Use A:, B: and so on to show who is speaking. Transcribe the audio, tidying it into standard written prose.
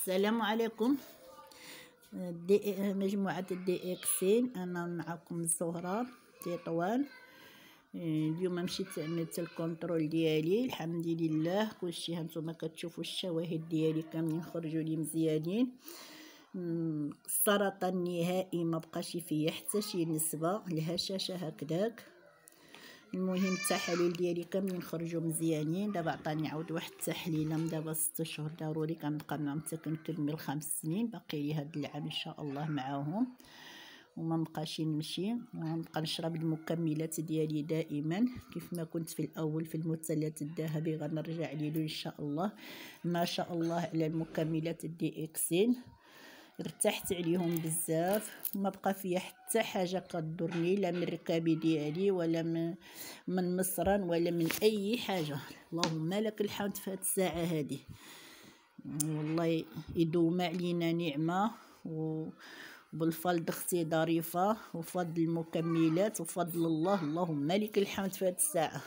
A: السلام عليكم. مجموعة الدي اكسين، انا معكم زهرة تطوان. اليوم مشيت عملت الكونترول ديالي، الحمد لله كلشي هانتوما كتشوفوا الشواهد ديالي كاملين خرجوا لي مزيانين. السرطان النهائي ما بقاش فيه حتى شي نسبة، الهشاشة هكذاك. المهم التحاليل ديالي كاملين خرجوا مزيانين. دابا عطاني عاود واحد التحليله من دابا 6 شهور ضروري كنبقى معاهم حتى كنكمل 5 سنين، باقي لي هاد العام ان شاء الله معاهم وما بقاش نمشي، ونبقى نشرب المكملات ديالي دائما كيف ما كنت في الاول في المثلث الذهبي، غنرجع ليه ان شاء الله. ما شاء الله على المكملات الدي اكسين، ارتحت عليهم بزاف، ما بقى فيا حتى حاجه كضرني، لا من الركابي ديالي ولا من مصران ولا من اي حاجه. اللهم لك الحمد في هاد الساعه هذه، والله يدوم علينا نعمه وبالفضل اختي ظريفه وفضل المكملات وفضل الله. اللهم لك الحمد في هاد الساعه.